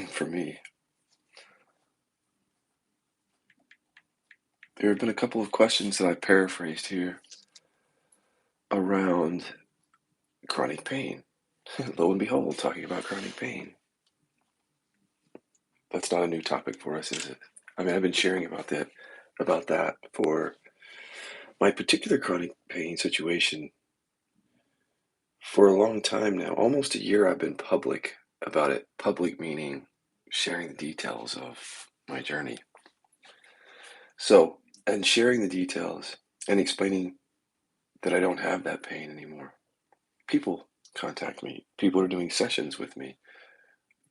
For me, there have been a couple of questions that I paraphrased here around chronic pain. Lo and behold, talking about chronic pain. That's not a new topic for us, is it? I mean, I've been sharing about that for my particular chronic pain situation for a long time now. Almost a year I've been public about it. Public meaning sharing the details of my journey. So, and sharing the details and explaining that I don't have that pain anymore. People contact me. People are doing sessions with me.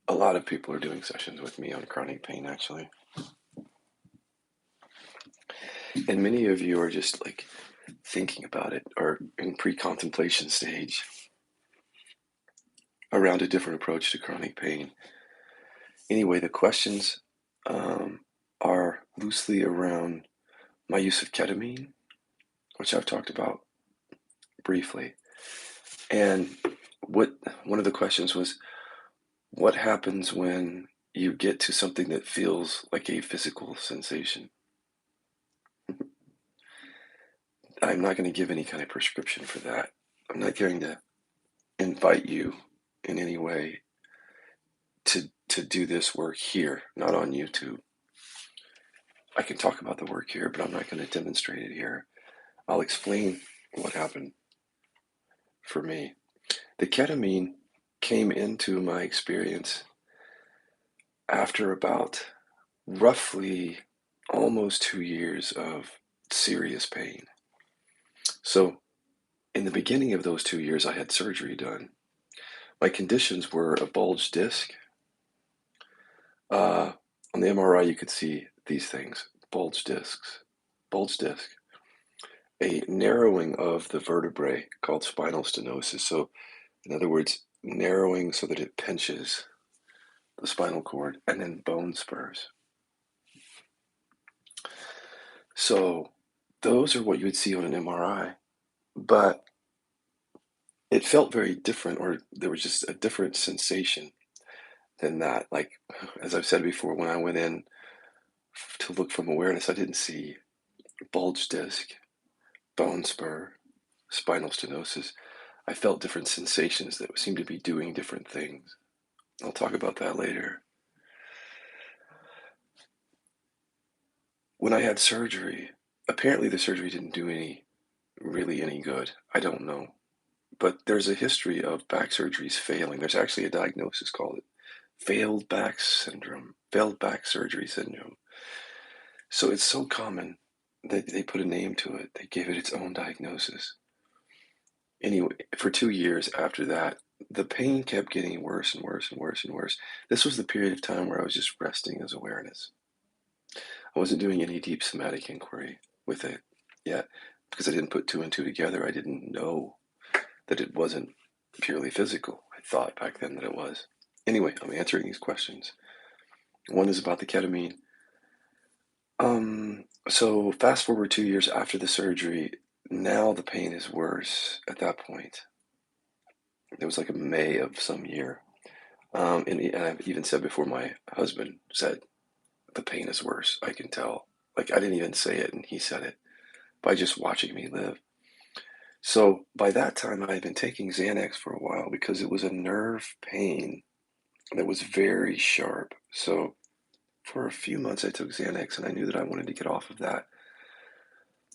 A lot of people are doing sessions with me on chronic pain, actually. And many of you are just like thinking about it or in pre contemplation stage around a different approach to chronic pain. Anyway, the questions um, are loosely around my use of ketamine, which I've talked about briefly. And what one of the questions was, what happens when you get to something that feels like a physical sensation? I'm not going to give any kind of prescription for that. I'm not going to invite you in any way to do this work here, not on YouTube. I can talk about the work here, but I'm not going to demonstrate it here. I'll explain what happened for me. The ketamine came into my experience after about roughly almost 2 years of serious pain. So, in the beginning of those 2 years, I had surgery done. My conditions were a bulged disc. Uh, on the MRI, you could see these things: bulged disc, a narrowing of the vertebrae called spinal stenosis. So, in other words, narrowing so that it pinches the spinal cord, and then bone spurs. So, those are what you would see on an MRI, but it felt very different, or there was just a different sensation than that. Like, as I've said before, when I went in to look from awareness, I didn't see bulge disc, bone spur, spinal stenosis. I felt different sensations that seemed to be doing different things. I'll talk about that later. When I had surgery, apparently the surgery didn't do really any good. I don't know. But there's a history of back surgeries failing. There's actually a diagnosis called it failed back surgery syndrome. So it's so common that they put a name to it. They gave it its own diagnosis. Anyway, for 2 years after that, the pain kept getting worse and worse and worse and worse. This was the period of time where I was just resting as awareness. I wasn't doing any deep somatic inquiry with it yet because I didn't put two and two together. I didn't know that it wasn't purely physical. I thought back then that it was. Anyway, I'm answering these questions. One is about the ketamine. So fast forward 2 years after the surgery, now the pain is worse at that point. It was like a May of some year. And I've even said before, my husband said, the pain is worse. I can tell. Like, I didn't even say it, and he said it by just watching me live. So by that time, I had been taking Xanax for a while because it was a nerve pain that was very sharp. So for a few months, I took Xanax, and I knew that I wanted to get off of that.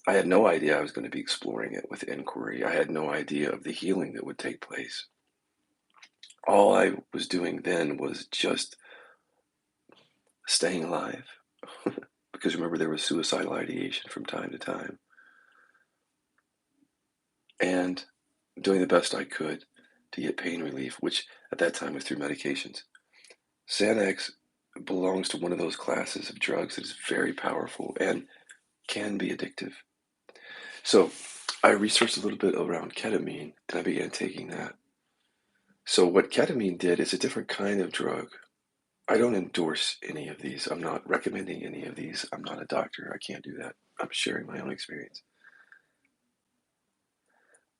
I had no idea I was going to be exploring it with inquiry. I had no idea of the healing that would take place. All I was doing then was just staying alive. Because remember, there was suicidal ideation from time to time. And doing the best I could to get pain relief, which at that time was through medications. Xanax belongs to one of those classes of drugs that is very powerful and can be addictive. So I researched a little bit around ketamine and I began taking that. So what ketamine did is a different kind of drug. I don't endorse any of these. I'm not recommending any of these. I'm not a doctor. I can't do that. I'm sharing my own experience.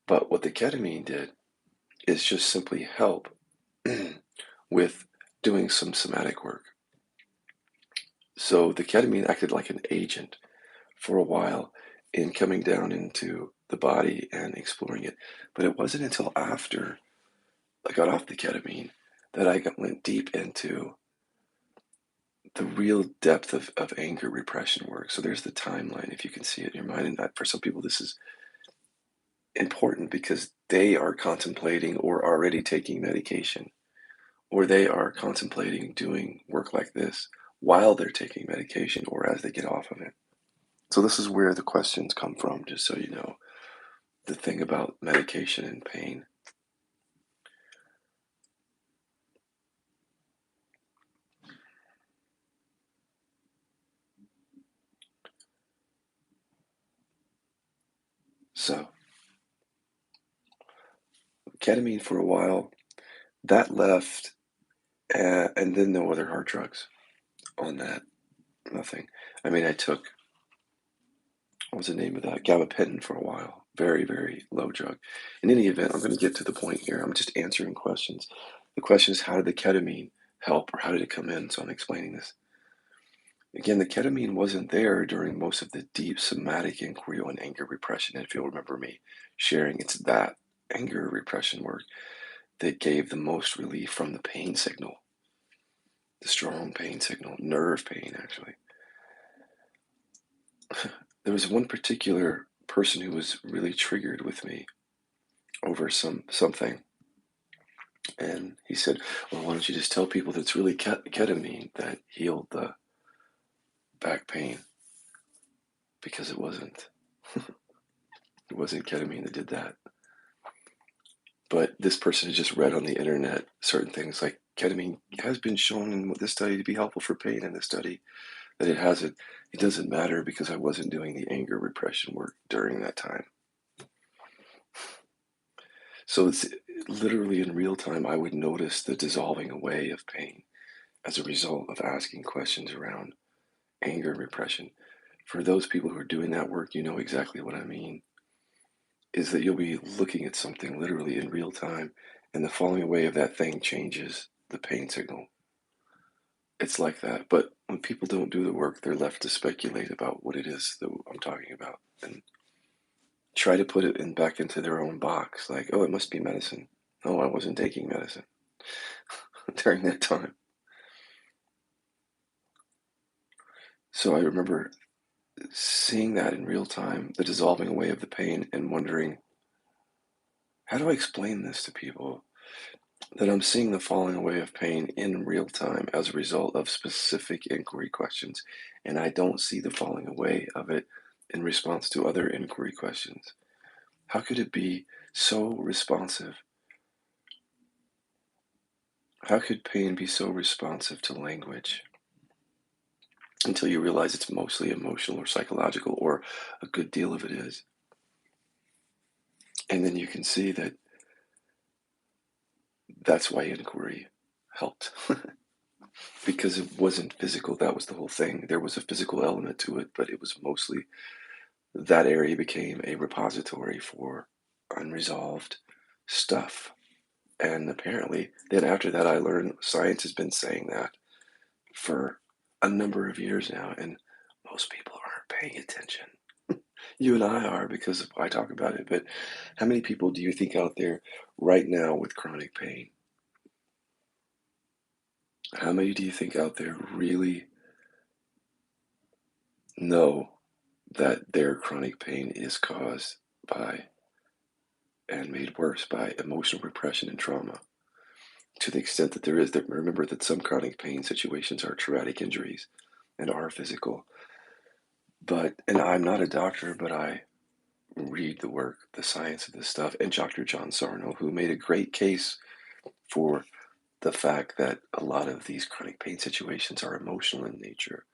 But what the ketamine did is just simply help with doing some somatic work. So the ketamine acted like an agent for a while in coming down into the body and exploring it. But it wasn't until after I got off the ketamine that went deep into the real depth of anger repression work. So there's the timeline, if you can see it in your mind. And for some people, this is important because they are contemplating or already taking medication, or they are contemplating doing work like this while they're taking medication or as they get off of it. So this is where the questions come from, just so you know, the thing about medication and pain. So ketamine for a while, that left, and then no other hard drugs on that. Nothing. I mean, I took, what was the name of that? Gabapentin for a while. Very, very low drug. In any event, I'm going to get to the point here. I'm just answering questions. The question is, how did the ketamine help, or how did it come in? So I'm explaining this. Again, the ketamine wasn't there during most of the deep somatic inquiry on anger repression. And if you'll remember me sharing, it's that anger repression work that gave the most relief from the pain signal, the strong pain signal, nerve pain, actually. There was one particular person who was really triggered with me over something. And he said, well, why don't you just tell people that it's really ketamine that healed the back pain? Because it wasn't. It wasn't ketamine that did that. But this person has just read on the internet certain things like ketamine has been shown in this study to be helpful for pain, in this study that it hasn't. It doesn't matter because I wasn't doing the anger repression work during that time. So it's literally in real time, I would notice the dissolving away of pain as a result of asking questions around anger and repression. For those people who are doing that work, you know exactly what I mean. Is that you'll be looking at something literally in real time, and the falling away of that thing changes the pain signal. It's like that. But when people don't do the work, they're left to speculate about what it is that I'm talking about and try to put it back into their own box. Like, oh, it must be medicine. No, I wasn't taking medicine during that time. So I remember seeing that in real time, the dissolving away of the pain, and wondering, how do I explain this to people? That I'm seeing the falling away of pain in real time as a result of specific inquiry questions, and I don't see the falling away of it in response to other inquiry questions. How could it be so responsive? How could pain be so responsive to language? Until you realize it's mostly emotional or psychological, or a good deal of it is. And then you can see that that's why inquiry helped. Because it wasn't physical. That was the whole thing. There was a physical element to it, but it was mostly that area became a repository for unresolved stuff. And apparently, then after that, I learned science has been saying that for a number of years now, and most people aren't paying attention. You and I are because I talk about it, but how many people do you think out there right now with chronic pain? How many do you think out there really know that their chronic pain is caused by and made worse by emotional repression and trauma? To the extent that there is, that remember that some chronic pain situations are traumatic injuries and are physical. But, and I'm not a doctor, but I read the work, the science of this stuff, and Dr. John Sarno, who made a great case for the fact that a lot of these chronic pain situations are emotional in nature.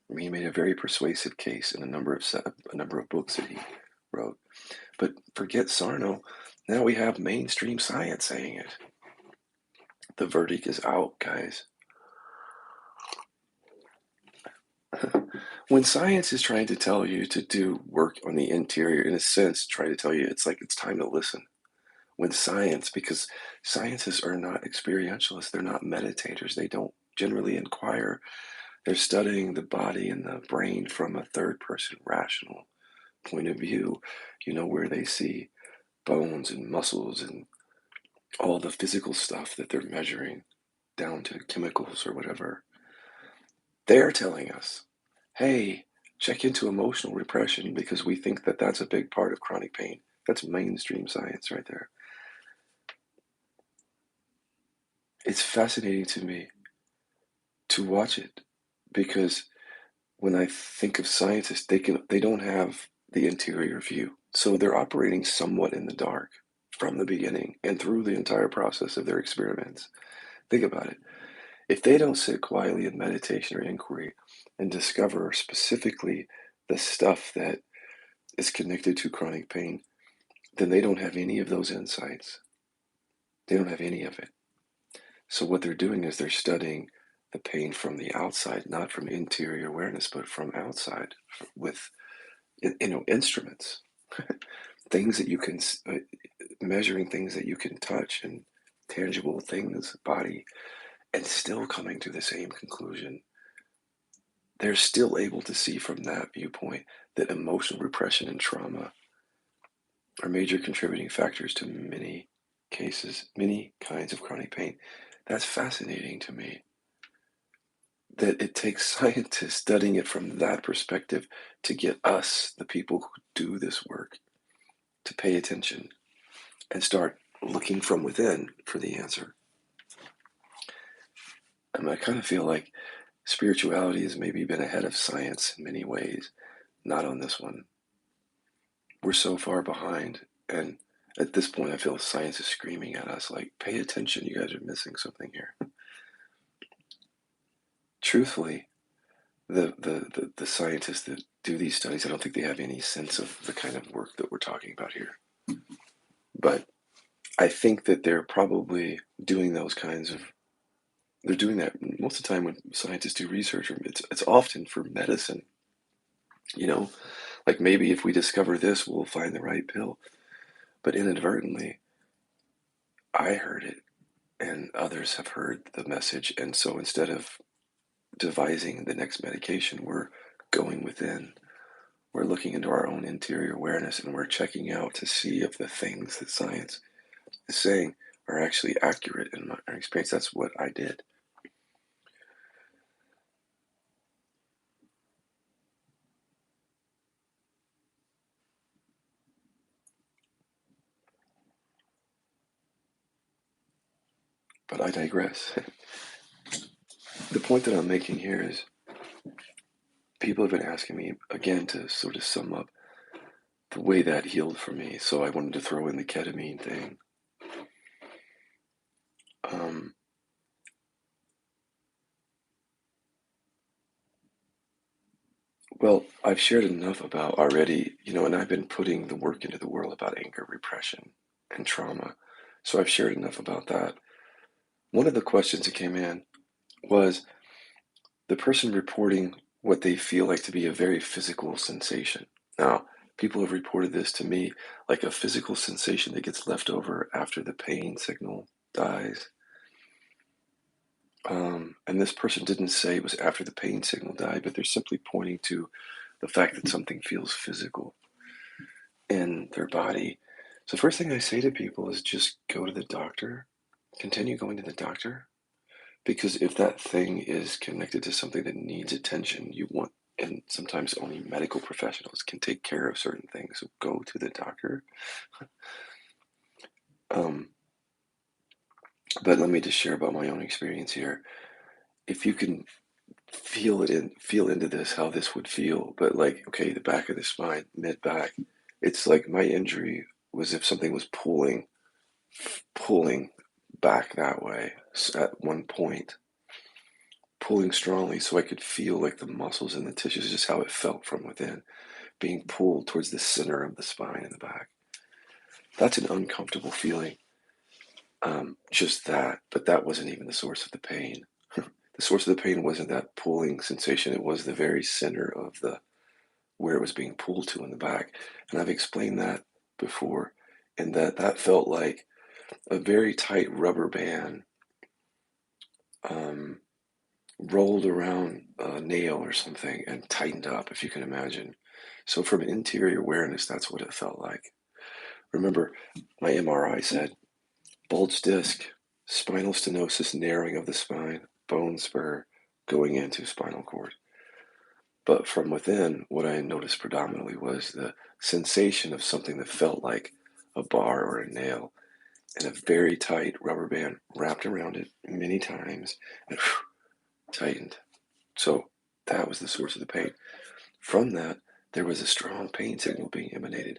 I mean, he made a very persuasive case in a number of books that he wrote. But forget Sarno. Now we have mainstream science saying it. The verdict is out, guys. When science is trying to tell you to do work on the interior, in a sense, trying to tell you it's like it's time to listen. when science, because scientists are not experientialists, they're not meditators, they don't generally inquire. They're studying the body and the brain from a third person rational point of view, where they see bones and muscles and all the physical stuff that they're measuring down to chemicals or whatever. They're telling us, hey, check into emotional repression because we think that that's a big part of chronic pain. That's mainstream science right there. It's fascinating to me to watch it because when I think of scientists, they don't have the interior view. So they're operating somewhat in the dark from the beginning and through the entire process of their experiments. Think about it. If they don't sit quietly in meditation or inquiry and discover specifically the stuff that is connected to chronic pain, then they don't have any of those insights. They don't have any of it. So what they're doing is they're studying the pain from the outside, not from interior awareness, but from outside with instruments, things that you can measuring things that you can touch and tangible things, body, and still coming to the same conclusion. They're still able to see from that viewpoint that emotional repression and trauma are major contributing factors to many cases, many kinds of chronic pain. That's fascinating to me. That it takes scientists studying it from that perspective to get us, the people who do this work, to pay attention and start looking from within for the answer. I kind of feel like spirituality has maybe been ahead of science in many ways, not on this one. We're so far behind, and at this point, I feel science is screaming at us like, pay attention, you guys are missing something here. Truthfully, the scientists that do these studies, I don't think they have any sense of the kind of work that we're talking about here. But I think that they're probably doing those kinds of, they're doing that most of the time when scientists do research, it's often for medicine, you know, like maybe if we discover this, we'll find the right pill. But inadvertently, I heard it and others have heard the message. And so instead of devising the next medication, we're going within. We're looking into our own interior awareness and we're checking out to see if the things that science is saying are actually accurate in my experience. That's what I did. But I digress. The point that I'm making here is people have been asking me again to sort of sum up the way that healed for me. So I wanted to throw in the ketamine thing. Um, well, I've shared enough about already, and I've been putting the work into the world about anger, repression, and trauma. So I've shared enough about that. One of the questions that came in was the person reporting what they feel like to be a very physical sensation. Now, people have reported this to me like a physical sensation that gets left over after the pain signal dies. And this person didn't say it was after the pain signal died, but they're simply pointing to the fact that something feels physical in their body. So, first thing I say to people is just go to the doctor, continue going to the doctor, because if that thing is connected to something that needs attention, you want, and sometimes only medical professionals can take care of certain things. So, go to the doctor. Um, but let me just share about my own experience here. If you can feel into this, how this would feel, but like, okay, the back of the spine, mid back, it's like my injury was if something was pulling back that way at one point, pulling strongly so I could feel like the muscles and the tissues, just how it felt from within, being pulled towards the center of the spine in the back. That's an uncomfortable feeling. Just that, but that wasn't even the source of the pain. The source of the pain wasn't that pulling sensation. It was the very center of the where it was being pulled to in the back. And I've explained that before and that felt like a very tight rubber band um, rolled around a nail or something and tightened up, if you can imagine. So from interior awareness, that's what it felt like. Remember, my MRI said bulge disc, spinal stenosis, narrowing of the spine, bone spur going into spinal cord. But from within, what I noticed predominantly was the sensation of something that felt like a bar or a nail and a very tight rubber band wrapped around it many times and tightened. So that was the source of the pain. From that, there was a strong pain signal being emanating,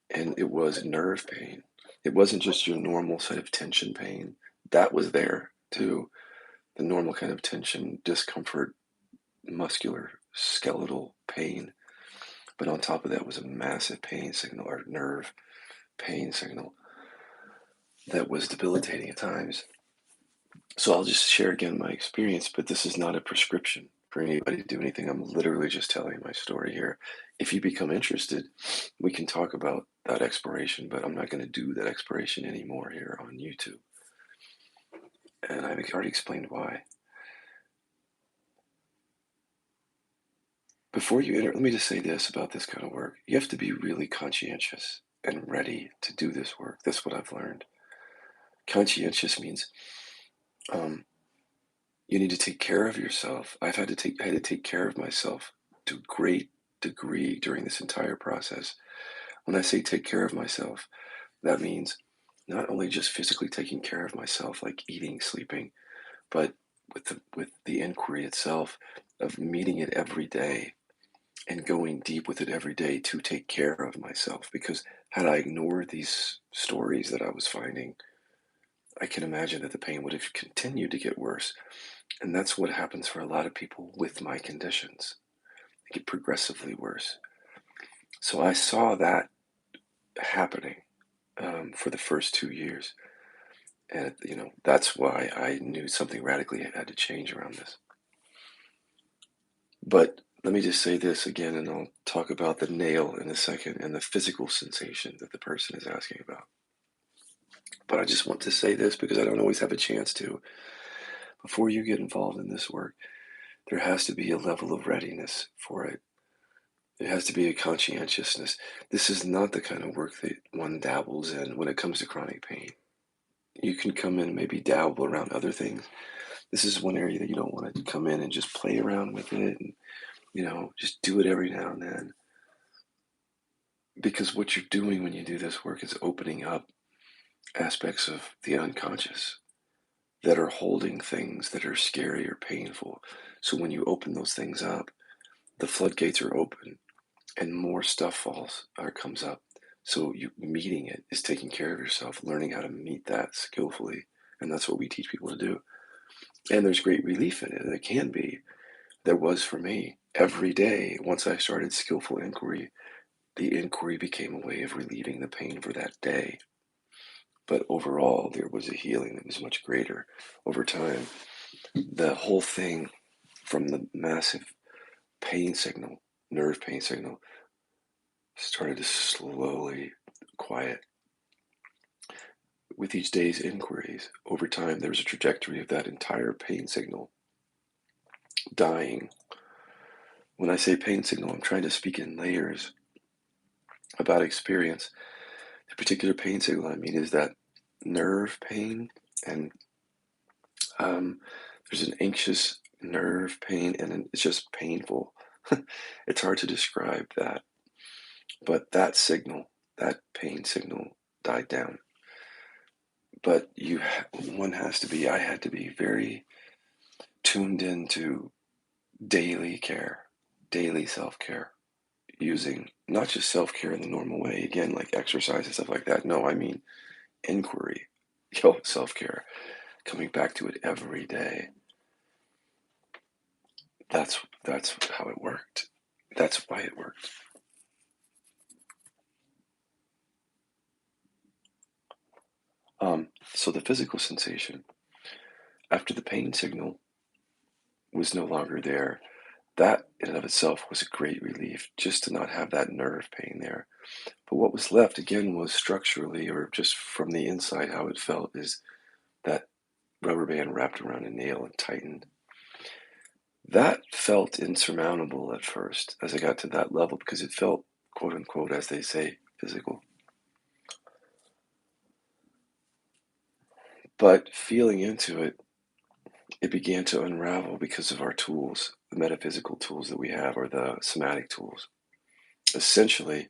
and it was nerve pain. It wasn't just your normal sort of tension pain. That was there too. The normal kind of tension, discomfort, muscular, skeletal pain. But on top of that was a massive pain signal or nerve pain signal that was debilitating at times. So I'll just share again my experience, but this is not a prescription for anybody to do anything. I'm literally just telling my story here. If you become interested, we can talk about that exploration, but I'm not going to do that exploration anymore here on YouTube. And I've already explained why. Before you enter, let me just say this about this kind of work. You have to be really conscientious and ready to do this work. That's what I've learned. Conscientious means um, you need to take care of yourself. I had to take care of myself to a great degree during this entire process. When I say take care of myself, that means not only just physically taking care of myself, like eating, sleeping, but with the inquiry itself of meeting it every day and going deep with it every day to take care of myself. Because had I ignored these stories that I was finding, I can imagine that the pain would have continued to get worse. And that's what happens for a lot of people with my conditions. They get progressively worse. So I saw that happening for the first 2 years. And, that's why I knew something radically had to change around this. But let me just say this again, and I'll talk about the nail in a second and the physical sensation that the person is asking about. But I just want to say this because I don't always have a chance to. Before you get involved in this work, there has to be a level of readiness for it. There has to be a conscientiousness. This is not the kind of work that one dabbles in when it comes to chronic pain. You can come in and maybe dabble around other things. This is one area that you don't want to come in and just play around with it and, just do it every now and then. Because what you're doing when you do this work is opening up aspects of the unconscious that are holding things that are scary or painful. So when you open those things up, the floodgates are open and more stuff falls or comes up. So you meeting it is taking care of yourself, learning how to meet that skillfully. And that's what we teach people to do. And there's great relief in it. There can be. There was for me. Every day, once I started skillful inquiry, the inquiry became a way of relieving the pain for that day. But overall, there was a healing that was much greater over time. The whole thing from the massive pain signal, nerve pain signal, started to slowly quiet. With each day's inquiries, over time, there was a trajectory of that entire pain signal dying. When I say pain signal, I'm trying to speak in layers about experience. The particular pain signal I mean is that nerve pain, and there's an anxious nerve pain, and it's just painful. It's hard to describe that, but that signal, that pain signal, died down. But one has to be. I had to be very tuned into daily care, daily self care, using not just self care in the normal way, again, like exercise and stuff like that. No, I mean inquiry, self care, coming back to it every day. That's how it worked. That's why it worked. So the physical sensation after the pain signal was no longer there. That in and of itself was a great relief just to not have that nerve pain there. But what was left again was structurally or just from the inside how it felt is that rubber band wrapped around a nail and tightened. That felt insurmountable at first as I got to that level because it felt, quote unquote, as they say, physical. But feeling into it, it began to unravel because of our tools, the metaphysical tools that we have, or the somatic tools. Essentially,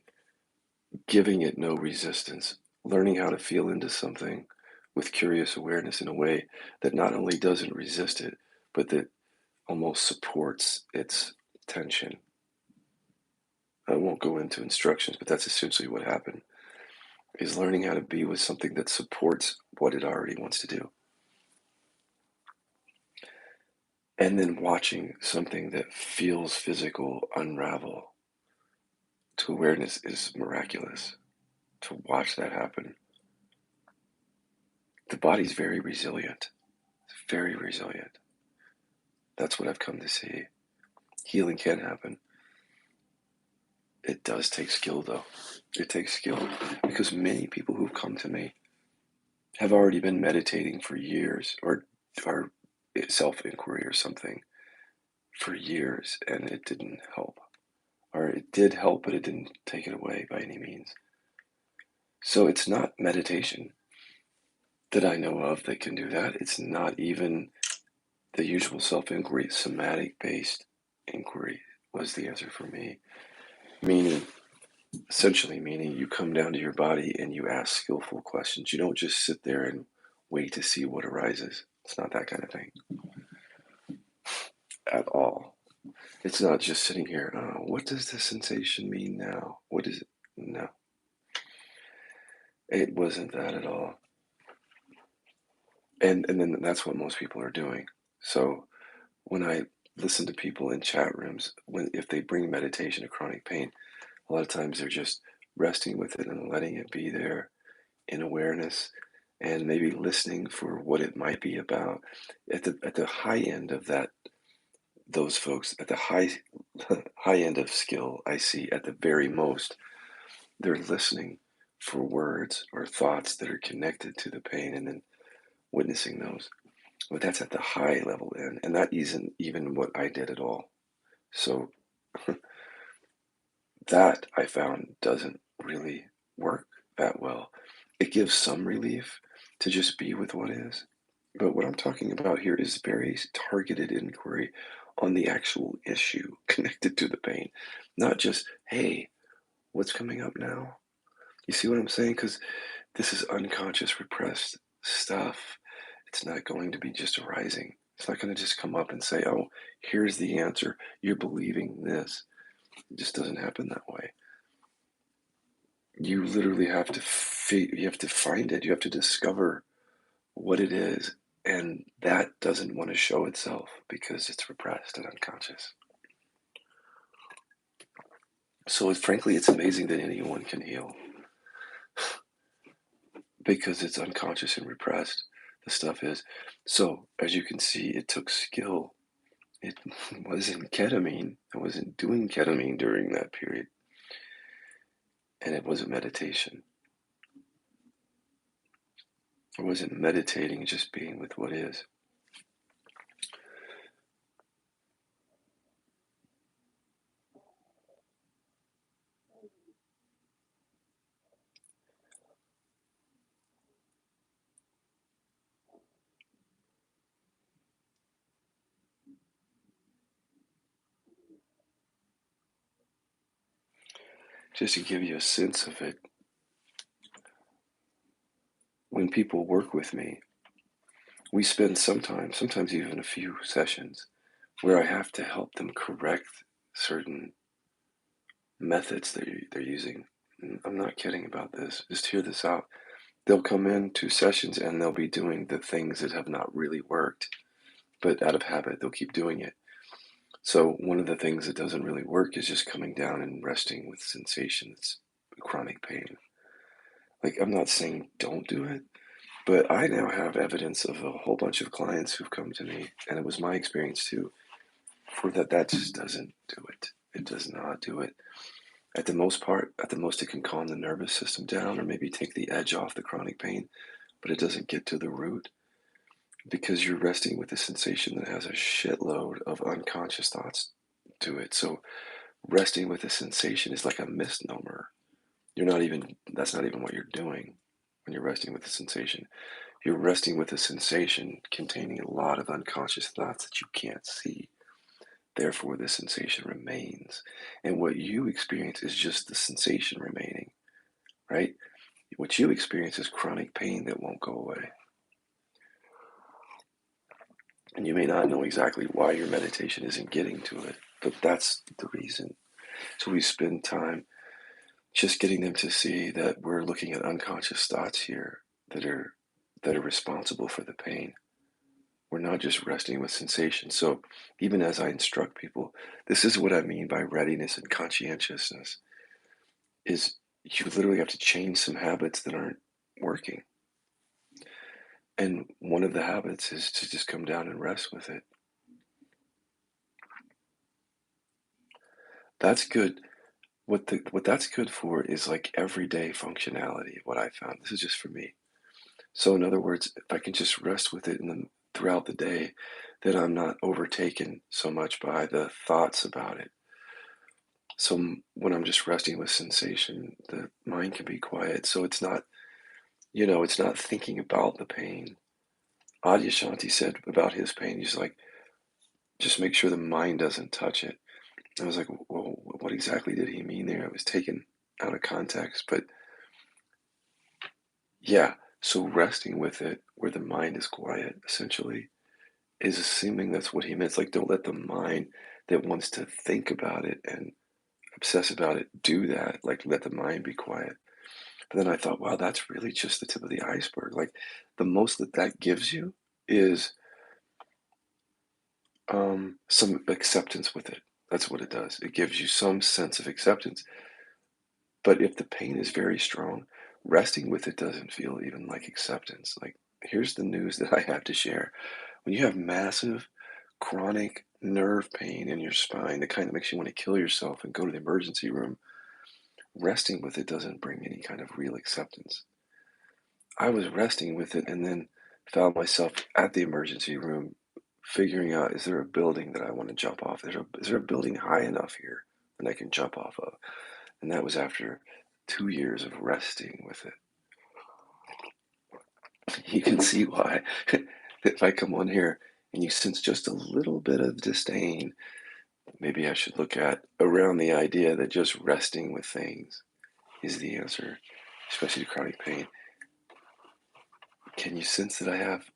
giving it no resistance, learning how to feel into something with curious awareness in a way that not only doesn't resist it, but that almost supports its tension. I won't go into instructions, but that's essentially what happened, is learning how to be with something that supports what it already wants to do. And then watching something that feels physical unravel to awareness is miraculous. To watch that happen. The body's very resilient. It's very resilient. That's what I've come to see. Healing can happen. It does take skill, though. It takes skill because many people who've come to me have already been meditating for years or are self-inquiry or something for years, and it didn't help. Or it did help, but it didn't take it away by any means. So it's not meditation that I know of that can do that. It's not even the usual self-inquiry. Somatic-based inquiry was the answer for me. Meaning, essentially meaning you come down to your body and you ask skillful questions. You don't just sit there and wait to see what arises. It's not that kind of thing at all. It's not just sitting here, what does this sensation mean now? What is it? No, it wasn't that at all. And then that's what most people are doing. So when I listen to people in chat rooms, when if they bring meditation to chronic pain, a lot of times they're just resting with it and letting it be there in awareness and maybe listening for what it might be about. At the high end of that, those folks at the high end of skill, I see at the very most, they're listening for words or thoughts that are connected to the pain and then witnessing those. But that's at the high level end, and that isn't even what I did at all. So that I found doesn't really work that well. It gives some relief to just be with what is. But what I'm talking about here is very targeted inquiry on the actual issue connected to the pain, not just, hey, what's coming up now? You see what I'm saying? Because this is unconscious, repressed stuff. It's not going to be just arising. It's not going to just come up and say, oh, here's the answer. You're believing this. It just doesn't happen that way. You literally have to you have to find it. You have to discover what it is, and that doesn't want to show itself because it's repressed and unconscious. So frankly, it's amazing that anyone can heal because it's unconscious and repressed. The stuff is. So as you can see, it took skill. It wasn't ketamine. I wasn't doing ketamine during that period, and it wasn't meditation. I wasn't meditating, just being with what is. Just to give you a sense of it, when people work with me, we spend some time, sometimes even a few sessions, where I have to help them correct certain methods they're using. I'm not kidding about this. Just hear this out. They'll come in to sessions and they'll be doing the things that have not really worked, but out of habit, they'll keep doing it. So one of the things that doesn't really work is just coming down and resting with sensations, chronic pain. Like, I'm not saying don't do it, but I now have evidence of a whole bunch of clients who've come to me, and it was my experience too, For that, that just doesn't do it. It does not do it. At the most part, at the most, it can calm the nervous system down or maybe take the edge off the chronic pain, but it doesn't get to the root because you're resting with a sensation that has a shitload of unconscious thoughts to it. So resting with a sensation is like a misnomer. You're not even, that's not even what you're doing when you're resting with a sensation. You're resting with a sensation containing a lot of unconscious thoughts that you can't see. Therefore, the sensation remains. And what you experience is just the sensation remaining, right? What you experience is chronic pain that won't go away. And you may not know exactly why your meditation isn't getting to it, but that's the reason. So we spend time just getting them to see that we're looking at unconscious thoughts here that are responsible for the pain. We're not just resting with sensation. So even as I instruct people, this is what I mean by readiness and conscientiousness is you literally have to change some habits that aren't working. And one of the habits is to just come down and rest with it. That's good. What that's good for is like everyday functionality, what I found. This is just for me. So in other words, if I can just rest with it throughout the day, then I'm not overtaken so much by the thoughts about it. So when I'm just resting with sensation, the mind can be quiet. So it's not, it's not thinking about the pain. Adyashanti said about his pain, he's like, just make sure the mind doesn't touch it. I was like, well, what exactly did he mean there? It was taken out of context, but yeah. So resting with it, where the mind is quiet, essentially, is assuming that's what he meant. It's like, don't let the mind that wants to think about it and obsess about it do that. Like, let the mind be quiet. But then I thought, wow, that's really just the tip of the iceberg. Like, the most that that gives you is some acceptance with it. That's what it does. It gives you some sense of acceptance. But if the pain is very strong, resting with it doesn't feel even like acceptance. Like, here's the news that I have to share. When you have massive chronic nerve pain in your spine, the kind that makes you want to kill yourself and go to the emergency room, resting with it doesn't bring any kind of real acceptance. I was resting with it and then found myself at the emergency room figuring out, is there a building that I want to jump off? Is there a building high enough here that I can jump off of? And that was after 2 years of resting with it. You can see why if I come on here and you sense just a little bit of disdain, maybe I should look at around the idea that just resting with things is the answer, especially to chronic pain. Can you sense that I have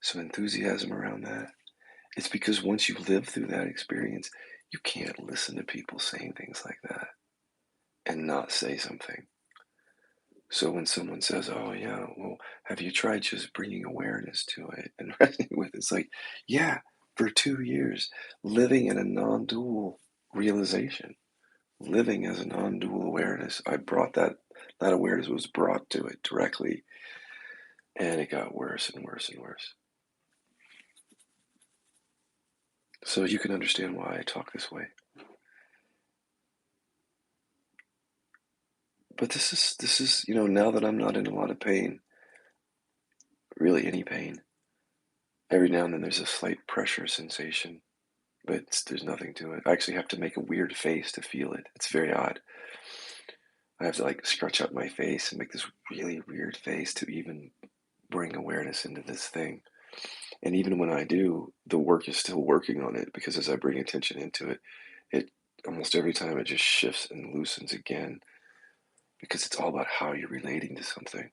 some enthusiasm around that? It's because once you live through that experience, you can't listen to people saying things like that and not say something. So when someone says, "Oh yeah, well, have you tried just bringing awareness to it and resting with it?" It's like, yeah, for 2 years, living in a non-dual realization, living as a non-dual awareness. I brought that awareness was brought to it directly, and it got worse and worse and worse. So you can understand why I talk this way. But this is, now that I'm not in a lot of pain, really any pain, every now and then there's a slight pressure sensation, but there's nothing to it. I actually have to make a weird face to feel it. It's very odd. I have to like stretch out my face and make this really weird face to even bring awareness into this thing. And even when I do, the work is still working on it because as I bring attention into it, it almost every time it just shifts and loosens again because it's all about how you're relating to something.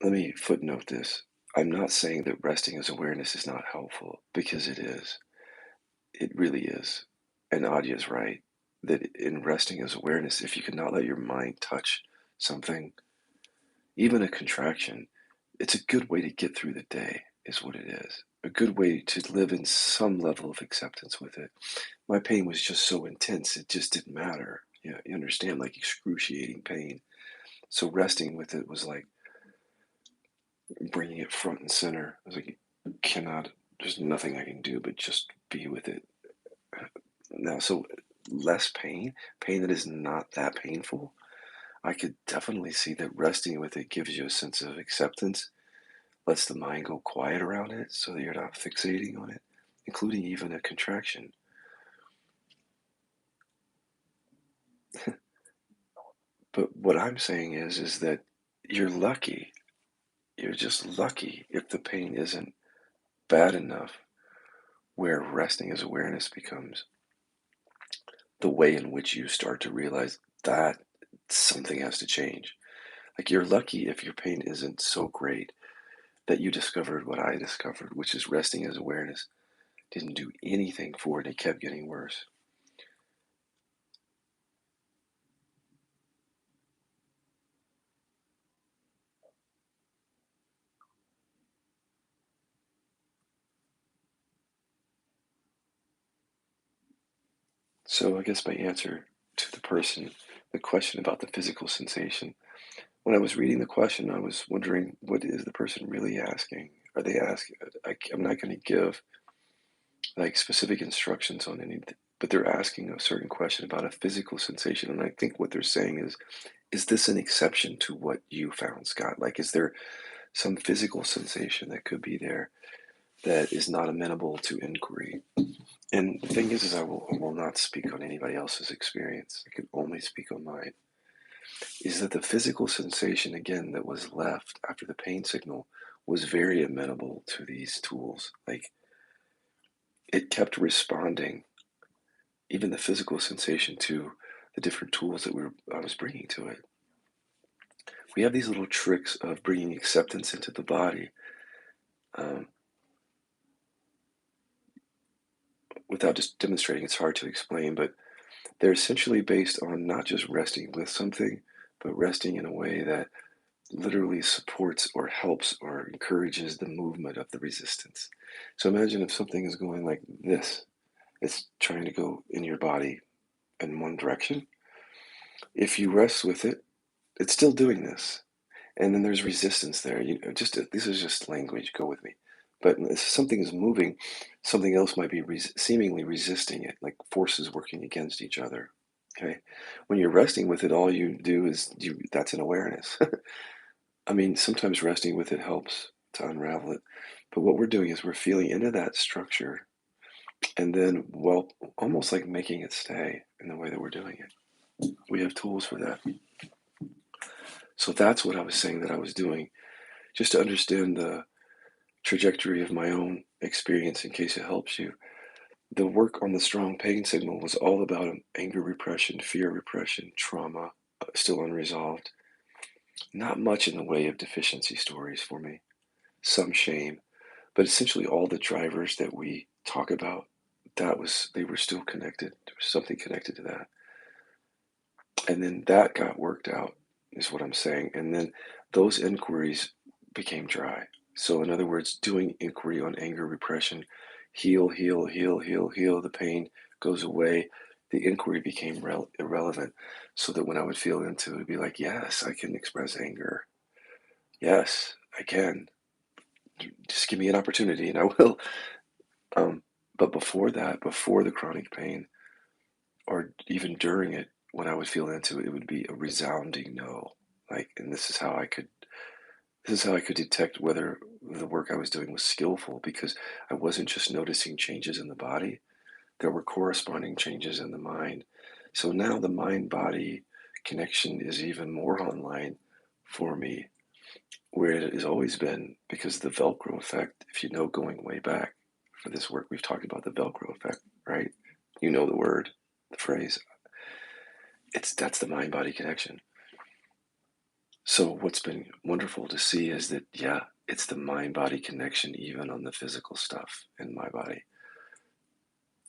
Let me footnote this. I'm not saying that resting as awareness is not helpful because it is. It really is. And Adya's right that in resting as awareness, if you cannot let your mind touch something, even a contraction, it's a good way to get through the day, is what it is. A good way to live in some level of acceptance with it. My pain was just so intense, it just didn't matter. You understand, like excruciating pain. So resting with it was like bringing it front and center. I was like, you cannot There's nothing I can do but just be with it. Now, so less pain, pain that is not that painful, I could definitely see that resting with it gives you a sense of acceptance, lets the mind go quiet around it so that you're not fixating on it, including even a contraction. But what I'm saying is that you're lucky. You're just lucky if the pain isn't bad enough where resting as awareness becomes the way in which you start to realize that something has to change. Like you're lucky if your pain isn't so great that you discovered what I discovered, which is resting as awareness didn't do anything for it. It kept getting worse. So I guess my answer to the question about the physical sensation, when I was reading the question, I was wondering, what is the person really asking? Are they asking? I'm not going to give like specific instructions on anything, but they're asking a certain question about a physical sensation. And I think what they're saying is this an exception to what you found, Scott? Like, is there some physical sensation that could be there that is not amenable to inquiry? And the thing is I will not speak on anybody else's experience. I can only speak on mine. Is that the physical sensation, again, that was left after the pain signal was very amenable to these tools. Like, it kept responding, even the physical sensation, to the different tools that I was bringing to it. We have these little tricks of bringing acceptance into the body, um, without just demonstrating. It's hard to explain, but they're essentially based on not just resting with something, but resting in a way that literally supports or helps or encourages the movement of the resistance. So imagine if something is going like this, it's trying to go in your body in one direction. If you rest with it, it's still doing this. And then there's resistance there. Just this is just language. Go with me. But if something is moving, something else might be seemingly resisting it, like forces working against each other. Okay, when you're resting with it, all you do is that's an awareness. I mean, sometimes resting with it helps to unravel it. But what we're doing is we're feeling into that structure and then, well, almost like making it stay in the way that we're doing it. We have tools for that. So that's what I was saying that I was doing, just to understand the trajectory of my own experience in case it helps you. The work on the strong pain signal was all about anger repression, fear repression, trauma, still unresolved. Not much in the way of deficiency stories for me, some shame, but essentially all the drivers that we talk about, they were still connected. There was something connected to that. And then that got worked out, is what I'm saying. And then those inquiries became dry. So, in other words, doing inquiry on anger repression, heal, heal, heal, heal, heal, the pain goes away. The inquiry became irrelevant. So that when I would feel into it, it'd be like, yes, I can express anger. Yes, I can. Just give me an opportunity and I will. Um, but before that, before the chronic pain, or even during it, when I would feel into it, it would be a resounding no. Like, and this is how I could detect whether the work I was doing was skillful, because I wasn't just noticing changes in the body, there were corresponding changes in the mind. So now the mind body connection is even more online for me, where it has always been, because the Velcro effect, if you know, going way back for this work, we've talked about the Velcro effect, right? You know the word, the phrase. That's the mind body connection. So what's been wonderful to see is that, yeah, it's the mind body connection even on the physical stuff in my body,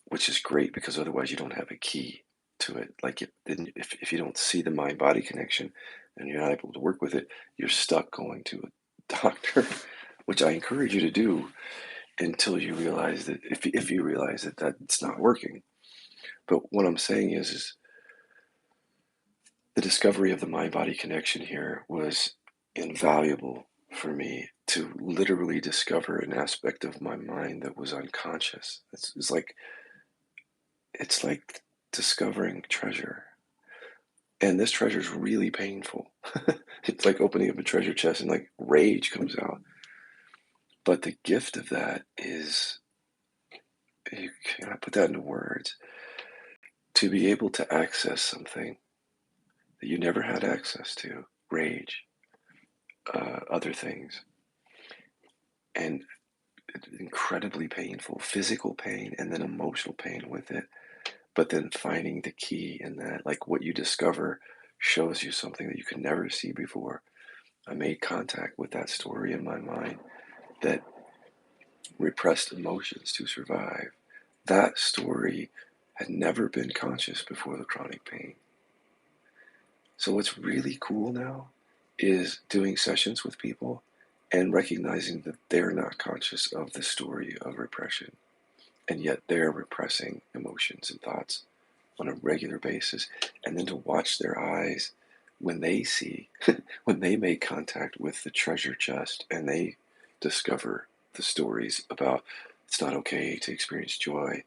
which is great because otherwise you don't have a key to it. Like if you don't see the mind body connection and you're not able to work with it, you're stuck going to a doctor, which I encourage you to do until you realize that, if you realize that that's not working. But what I'm saying is the discovery of the mind body connection here was invaluable for me to literally discover an aspect of my mind that was unconscious. It's like discovering treasure. And this treasure is really painful. It's like opening up a treasure chest and like rage comes out. But the gift of that is, you cannot put that into words, to be able to access something that you never had access to, rage, other things, and incredibly painful, physical pain and then emotional pain with it. But then finding the key in that, like what you discover shows you something that you could never see before. I made contact with that story in my mind that repressed emotions to survive. That story had never been conscious before the chronic pain. So what's really cool now is doing sessions with people and recognizing that they're not conscious of the story of repression, and yet they're repressing emotions and thoughts on a regular basis. And then to watch their eyes when they see, when they make contact with the treasure chest and they discover the stories about it's not okay to experience joy.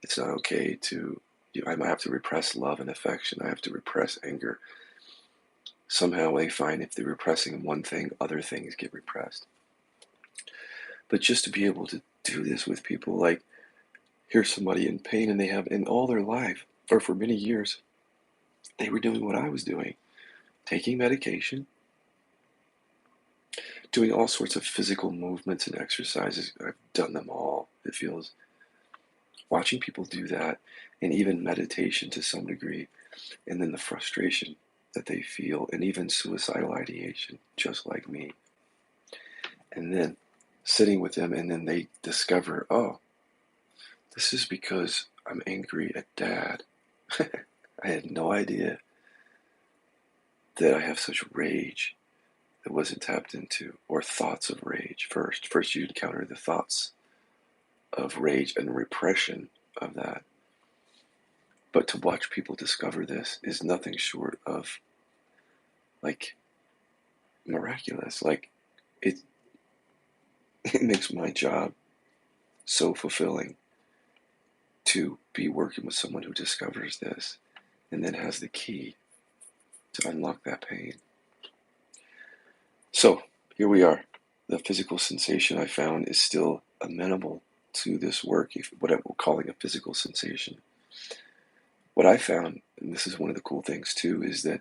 It's not okay to, I might have to repress love and affection. I have to repress anger. Somehow they find if they're repressing one thing, other things get repressed. But just to be able to do this with people, like here's somebody in pain and they have in all their life, or for many years, they were doing what I was doing, taking medication, doing all sorts of physical movements and exercises. I've done them all, it feels. Watching people do that, and even meditation to some degree, and then the frustration that they feel, and even suicidal ideation, just like me. And then sitting with them, and then they discover, oh, this is because I'm angry at dad. I had no idea that I have such rage that wasn't tapped into, or thoughts of rage first. First, you encounter the thoughts of rage and repression of that. But to watch people discover this is nothing short of like miraculous. Like it, it makes my job so fulfilling to be working with someone who discovers this and then has the key to unlock that pain. So here we are. The physical sensation I found is still amenable to this work, if what I'm calling a physical sensation. What I found, and this is one of the cool things too, is that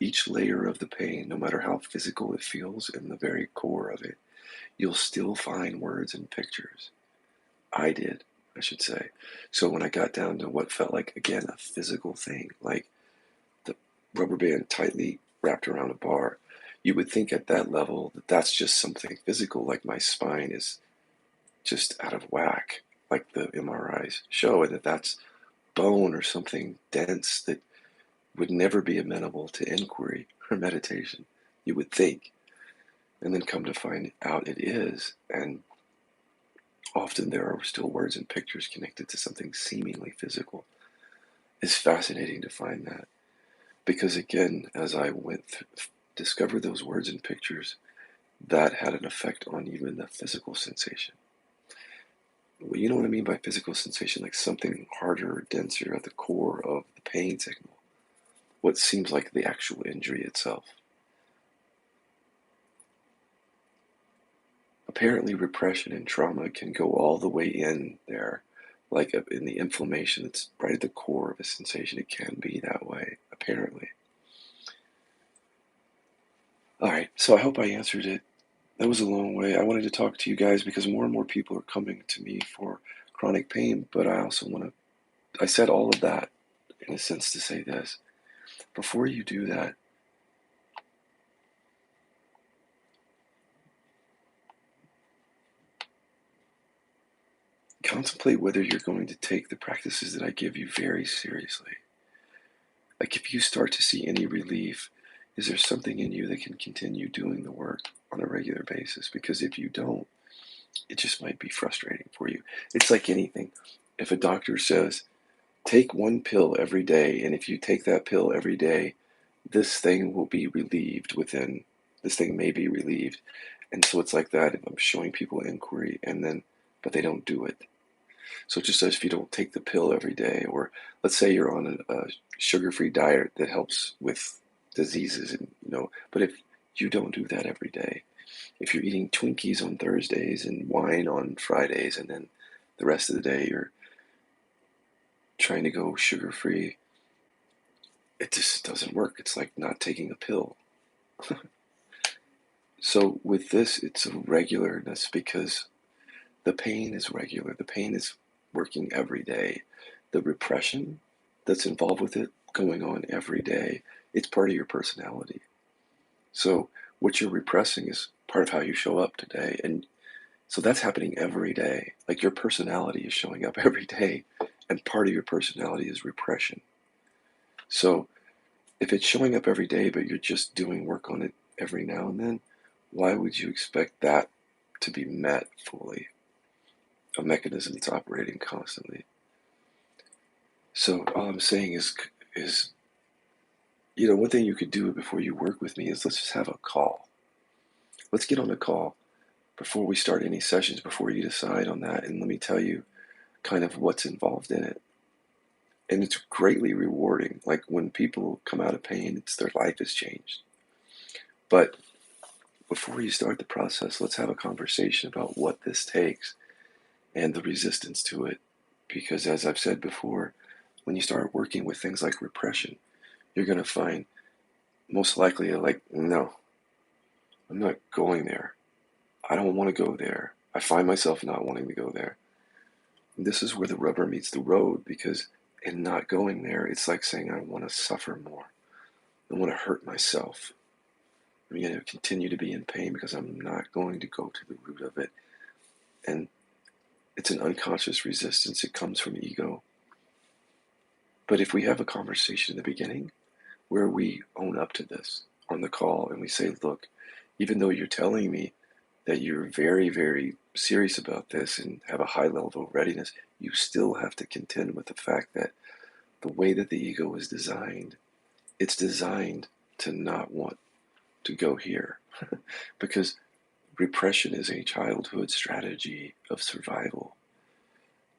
each layer of the pain, no matter how physical it feels in the very core of it, you'll still find words and pictures. I did, I should say. So when I got down to what felt like, again, a physical thing, like the rubber band tightly wrapped around a bar, you would think at that level that that's just something physical, like my spine is just out of whack, like the MRIs show, and that that's bone or something dense that would never be amenable to inquiry or meditation, you would think. And then come to find out it is. And often there are still words and pictures connected to something seemingly physical. It's fascinating to find that. Because again, as I went through, discovered those words and pictures, that had an effect on even the physical sensation. Well, you know what I mean by physical sensation? Like something harder or denser at the core of the pain signal. What seems like the actual injury itself. Apparently, repression and trauma can go all the way in there, like in the inflammation that's right at the core of a sensation. It can be that way, apparently. All right, so I hope I answered it. That was a long way. I wanted to talk to you guys because more and more people are coming to me for chronic pain, but I also want to, I said all of that in a sense to say this. Before you do that, contemplate whether you're going to take the practices that I give you very seriously. Like if you start to see any relief, is there something in you that can continue doing the work on a regular basis? Because if you don't, it just might be frustrating for you. It's like anything. If a doctor says, take one pill every day, and if you take that pill every day, this thing will be relieved within this thing may be relieved. And so it's like that if I'm showing people inquiry and then, but they don't do it. So just as if you don't take the pill every day, or let's say you're on a sugar-free diet that helps with diseases, and but if you don't do that every day, if you're eating Twinkies on Thursdays and wine on Fridays, and then the rest of the day you're trying to go sugar-free, it just doesn't work. It's like not taking a pill. So with this, it's a regularness because the pain is regular. The pain is working every day. The repression that's involved with it going on every day, it's part of your personality. So what you're repressing is part of how you show up today. And so that's happening every day. Like your personality is showing up every day, and part of your personality is repression. So if it's showing up every day, but you're just doing work on it every now and then, why would you expect that to be met fully? A mechanism that's operating constantly. So all I'm saying is one thing you could do before you work with me is let's just have a call. Let's get on a call before we start any sessions, before you decide on that, and let me tell you kind of what's involved in it. And it's greatly rewarding. Like when people come out of pain, it's their life has changed. But before you start the process, let's have a conversation about what this takes and the resistance to it. Because as I've said before, when you start working with things like repression, you're going to find most likely like, no, I'm not going there. I don't want to go there. I find myself not wanting to go there. And this is where the rubber meets the road, because in not going there, it's like saying I want to suffer more. I want to hurt myself. I'm going to continue to be in pain because I'm not going to go to the root of it. And it's an unconscious resistance. It comes from ego. But if we have a conversation in the beginning where we own up to this on the call and we say, look, even though you're telling me that you're very, very serious about this and have a high level of readiness, you still have to contend with the fact that the way that the ego is designed, it's designed to not want to go here. Because repression is a childhood strategy of survival.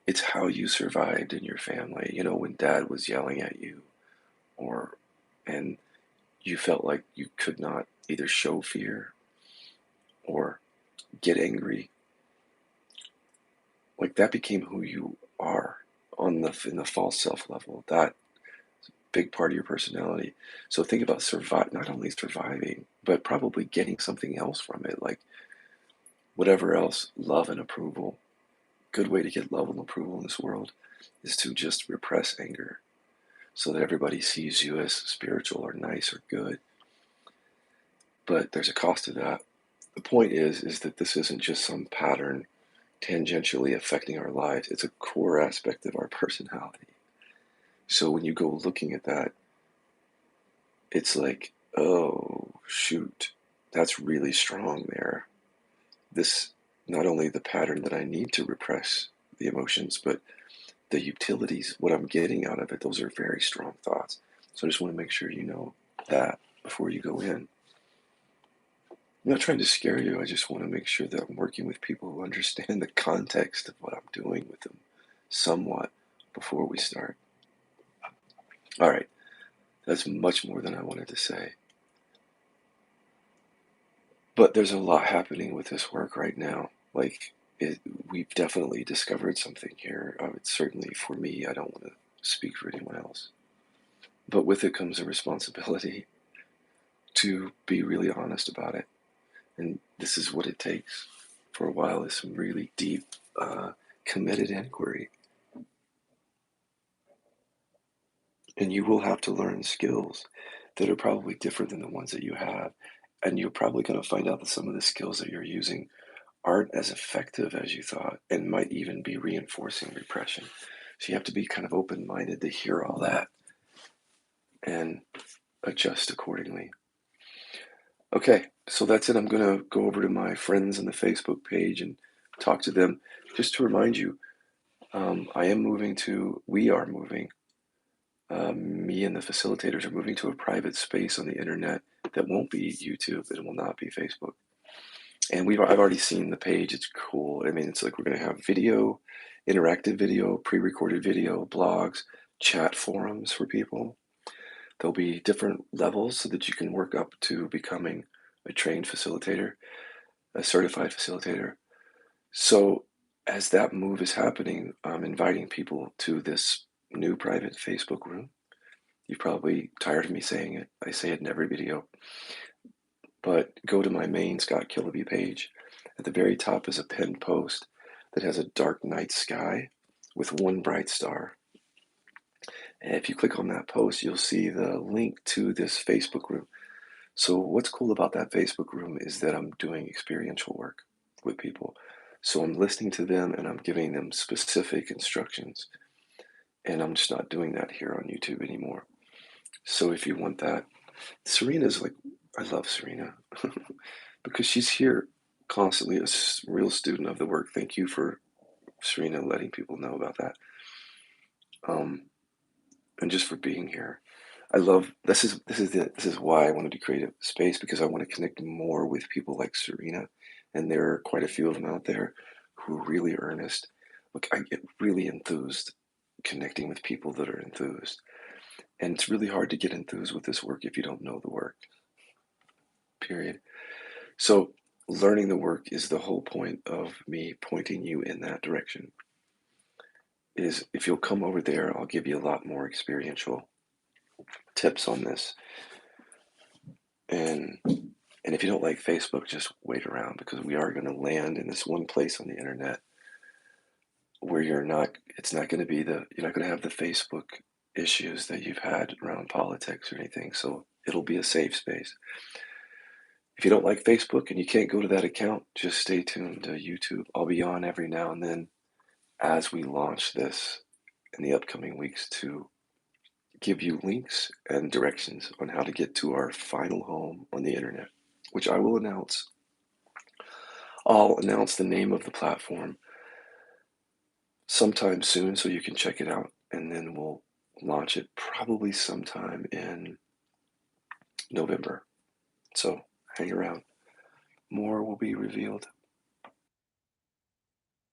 It's how you survived in your family. When dad was yelling at you, and you felt like you could not either show fear or get angry, like that became who you are in the false self level. That big part of your personality. So think about not only surviving, but probably getting something else from it, like whatever else, love and approval. Good way to get love and approval in this world is to just repress anger so that everybody sees you as spiritual or nice or good. But there's a cost to that. The point is that this isn't just some pattern tangentially affecting our lives. It's a core aspect of our personality. So when you go looking at that, it's like, oh, shoot, that's really strong there. This, not only the pattern that I need to repress the emotions, but the utilities, what I'm getting out of it, those are very strong thoughts. So I just want to make sure you know that before you go in. I'm not trying to scare you. I just want to make sure that I'm working with people who understand the context of what I'm doing with them somewhat before we start. All right, that's much more than I wanted to say. But there's a lot happening with this work right now. Like, we've definitely discovered something here. It's certainly for me. I don't want to speak for anyone else. But with it comes a responsibility to be really honest about it. And this is what it takes for a while, is some really deep, committed inquiry. And you will have to learn skills that are probably different than the ones that you have. And you're probably going to find out that some of the skills that you're using aren't as effective as you thought and might even be reinforcing repression. So you have to be kind of open-minded to hear all that and adjust accordingly. Okay, so that's it. I'm going to go over to my friends on the Facebook page and talk to them. Just to remind you, we are moving, me and the facilitators are moving to a private space on the internet that won't be YouTube. It will not be Facebook. And I've already seen the page. It's cool. I mean, it's like we're going to have video, interactive video, pre-recorded video, blogs, chat forums for people. There'll be different levels so that you can work up to becoming a trained facilitator, a certified facilitator. So as that move is happening, I'm inviting people to this new private Facebook room. You're probably tired of me saying it. I say it in every video. But go to my main Scott Killaby page. At the very top is a pinned post that has a dark night sky with one bright star. And if you click on that post, you'll see the link to this Facebook room. So what's cool about that Facebook room is that I'm doing experiential work with people. So I'm listening to them and I'm giving them specific instructions. And I'm just not doing that here on YouTube anymore. So if you want that, Serena's like, I love Serena because she's here constantly, a real student of the work. Thank you for Serena letting people know about that. And just for being here. I love this is why I wanted to create a space, because I want to connect more with people like Serena, and there are quite a few of them out there who are really earnest. Look, I get really enthused connecting with people that are enthused, and it's really hard to get enthused with this work if you don't know the work. Period. So learning the work is the whole point of me pointing you in that direction. Is if you'll come over there, I'll give you a lot more experiential tips on this. And and if you don't like Facebook, just wait around, because we are going to land in this one place on the internet where it's not going to be you're not going to have the Facebook issues that you've had around politics or anything. So it'll be a safe space. If you don't like Facebook and you can't go to that account, just stay tuned to YouTube. I'll be on every now and then as we launch this in the upcoming weeks to give you links and directions on how to get to our final home on the internet, which I will announce. I'll announce the name of the platform sometime soon so you can check it out, and then we'll launch it probably sometime in November. So hang around. More will be revealed.